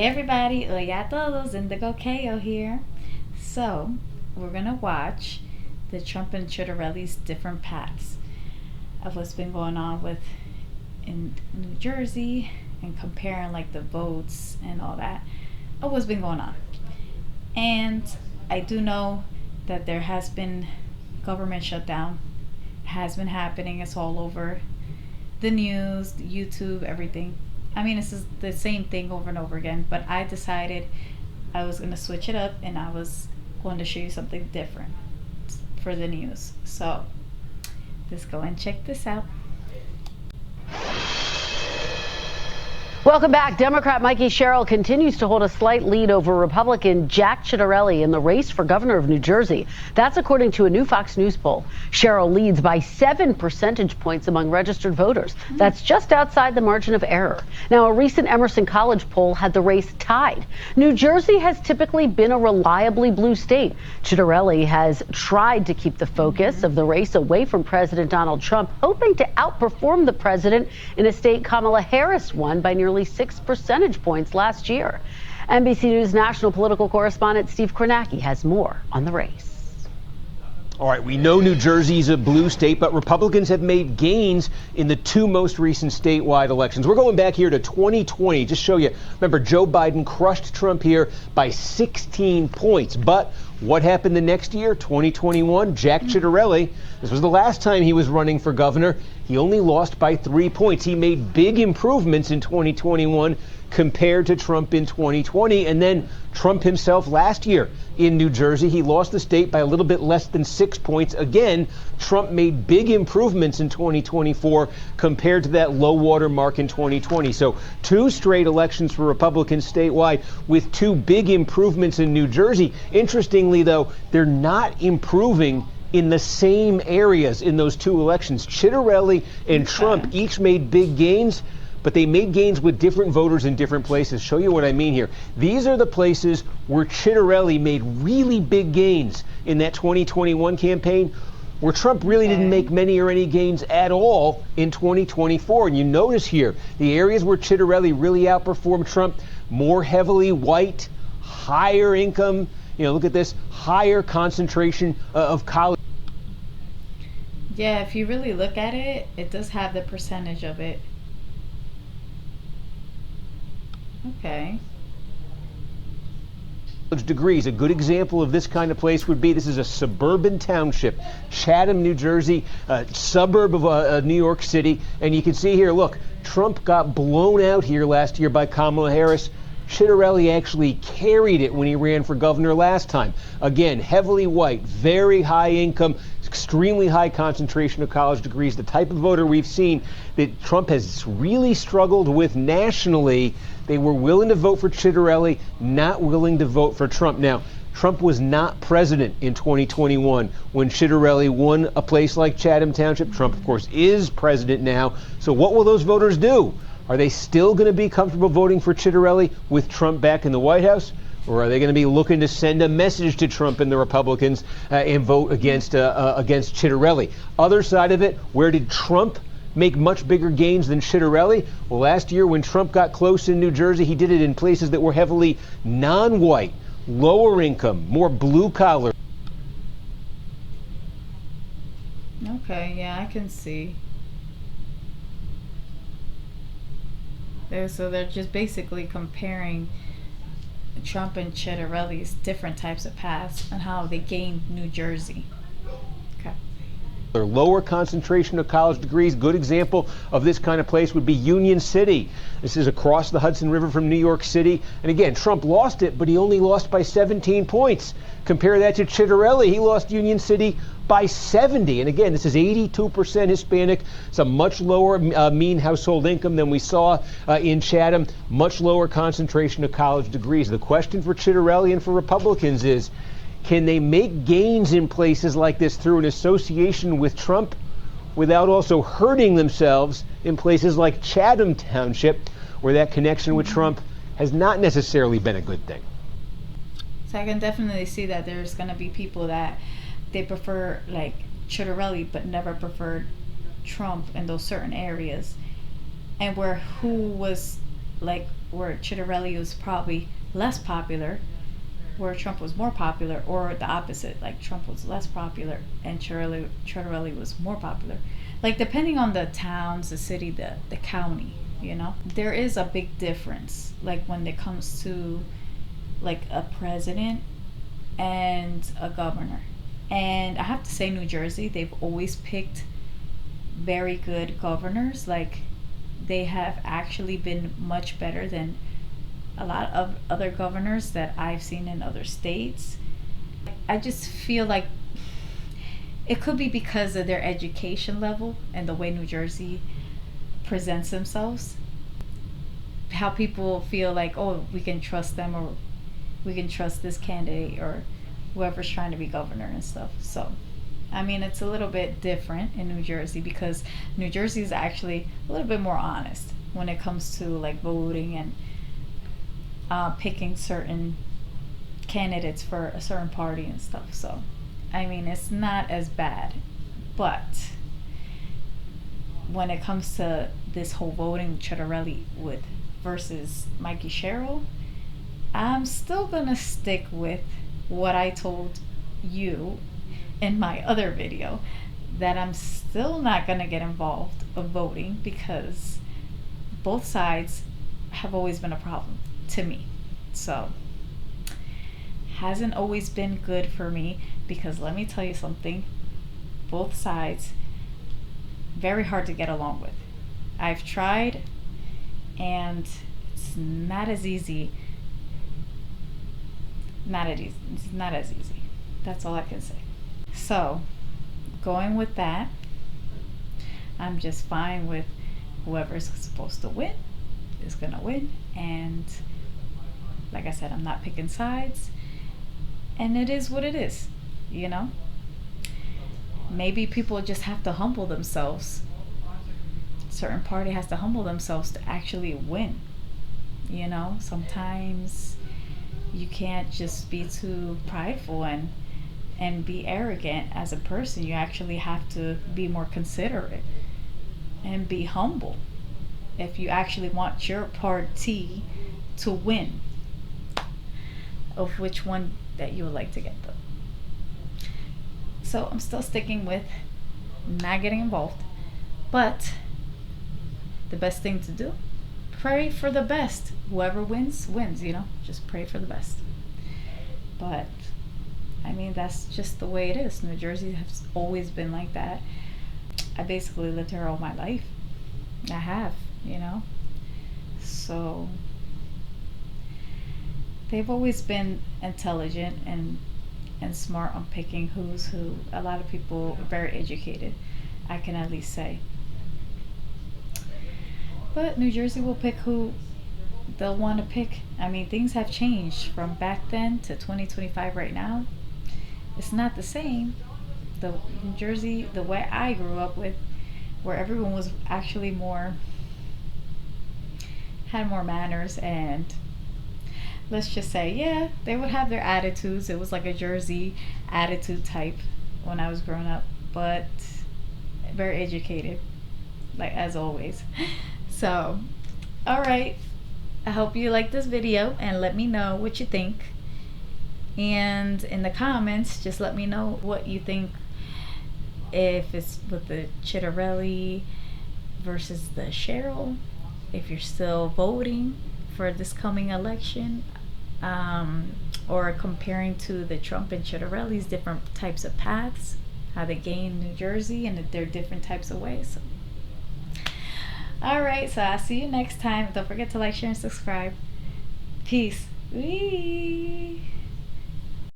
everybody, hola a todos, Indigo Ko here. So, we're gonna watch the Trump and Ciattarelli's different paths of what's been going on with in New Jersey and comparing like the votes and all that of what's been going on. And I do know that there has been government shutdown. It has been happening. It's all over the news, YouTube, everything. I mean, this is the same thing over and over again, but I decided I was going to switch it up and I was going to show you something different for the news. So let's go and check this out. Welcome back. Democrat Mikey Sherrill continues to hold a slight lead over Republican Jack Ciattarelli in the race for governor of New Jersey. That's according to a new Fox News poll. Sherrill leads by 7 percentage points among registered voters. That's just outside the margin of error. Now, a recent Emerson College poll had the race tied. New Jersey has typically been a reliably blue state. Ciattarelli has tried to keep the focus of the race away from President Donald Trump, hoping to outperform the president in a state Kamala Harris won by nearly 6 percentage points last year. NBC News national political correspondent Steve Kornacki has more on the race. All right, we know New Jersey's a blue state, but Republicans have made gains in the two most recent statewide elections. We're going back here to 2020, just show you. Remember, Joe Biden crushed Trump here by 16 points. But what happened the next year, 2021? Jack Ciattarelli, this was the last time he was running for governor. He only lost by 3 points. He made big improvements in 2021 compared to Trump in 2020. And then Trump himself last year in New Jersey, he lost the state by a little bit less than 6 points. Again, Trump made big improvements in 2024 compared to that low water mark in 2020. So 2 straight elections for Republicans statewide with 2 big improvements in New Jersey. Interestingly, though, they're not improving in the same areas in those 2 elections. Ciattarelli and Trump each made big gains, but they made gains with different voters in different places. Show you what I mean here. These are the places where Ciattarelli made really big gains in that 2021 campaign, where Trump really didn't make many or any gains at all in 2024. And you notice here, the areas where Ciattarelli really outperformed Trump, more heavily white, higher income, look at this, higher concentration of college. Yeah, if you really look at it, it does have the percentage of it. Okay. Degrees. A good example of this kind of place would be, this is a suburban township, Chatham, New Jersey, a suburb of New York City. And you can see here, look, Trump got blown out here last year by Kamala Harris. Ciattarelli actually carried it when he ran for governor last time. Again, heavily white, very high income, extremely high concentration of college degrees, the type of voter we've seen that Trump has really struggled with nationally. They were willing to vote for Ciattarelli, not willing to vote for Trump. Now, Trump was not president in 2021 when Ciattarelli won a place like Chatham Township. Trump, of course, is president now. So what will those voters do? Are they still going to be comfortable voting for Ciattarelli with Trump back in the White House? Or are they going to be looking to send a message to Trump and the Republicans and vote against Ciattarelli? Other side of it, where did Trump make much bigger gains than Ciattarelli? Well, last year when Trump got close in New Jersey, he did it in places that were heavily non-white, lower income, more blue collar. Okay, yeah, I can see. So they're just basically comparing Trump and Ciattarelli's different types of paths and how they gained New Jersey. Okay. Their lower concentration of college degrees. Good example of this kind of place would be Union City. This is across the Hudson River from New York City. And again, Trump lost it, but he only lost by 17 points. Compare that to Ciattarelli. He lost Union City by 70. And again, this is 82% Hispanic. It's a much lower mean household income than we saw in Chatham. Much lower concentration of college degrees. The question for Ciattarelli and for Republicans is, can they make gains in places like this through an association with Trump without also hurting themselves in places like Chatham Township, where that connection with Trump has not necessarily been a good thing? So I can definitely see that there's going to be people that they prefer like Ciattarelli but never preferred Trump in those certain areas, and where who was like where Ciattarelli was probably less popular, where Trump was more popular, or the opposite, like Trump was less popular and Ciattarelli was more popular. Like depending on the towns, the city, the county, you know, there is a big difference. Like when it comes to like a president and a governor. And I have to say, New Jersey, they've always picked very good governors. Like they have actually been much better than a lot of other governors that I've seen in other states. I just feel like it could be because of their education level and the way New Jersey presents themselves. How people feel like, oh, we can trust them, or we can trust this candidate, or whoever's trying to be governor and stuff. So, I mean, it's a little bit different in New Jersey because New Jersey is actually a little bit more honest when it comes to like voting and picking certain candidates for a certain party and stuff. So, I mean, it's not as bad. But when it comes to this whole voting Ciattarelli with versus Mikey Sherrill, I'm still gonna stick with what I told you in my other video, that I'm still not gonna get involved of voting because both sides have always been a problem to me. So hasn't always been good for me because let me tell you something, both sides very hard to get along with. I've tried and it's not as easy. It's not as easy. That's all I can say. So, going with that, I'm just fine with whoever's supposed to win is gonna win. And like I said, I'm not picking sides. And it is what it is, you know? Maybe people just have to humble themselves. A certain party has to humble themselves to actually win. You know, sometimes you can't just be too prideful and be arrogant as a person. You actually have to be more considerate and be humble if you actually want your party to win, of which one that you would like to get though. So I'm still sticking with not getting involved, but the best thing to do, pray for the best. Whoever wins, you know, just pray for the best. But I mean, that's just the way it is. New Jersey has always been like that. I basically lived here all my life. I have, you know. So they've always been intelligent and smart on picking who's who. A lot of people are very educated, I can at least say. But New Jersey will pick who they'll want to pick. I mean, things have changed from back then to 2025 right now. It's not the same. The New Jersey, the way I grew up with, where everyone was actually had more manners, and let's just say, yeah, they would have their attitudes. It was like a Jersey attitude type when I was growing up, but very educated, like as always. So, all right. I hope you like this video and let me know what you think. And in the comments, just let me know what you think, if it's with the Ciattarelli versus the Sherrill, if you're still voting for this coming election, or comparing to the Trump and Ciattarelli's different types of paths, how they gain New Jersey, and that they're different types of ways. So, all right, so I'll see you next time. Don't forget to like, share, and subscribe. Peace. Wee.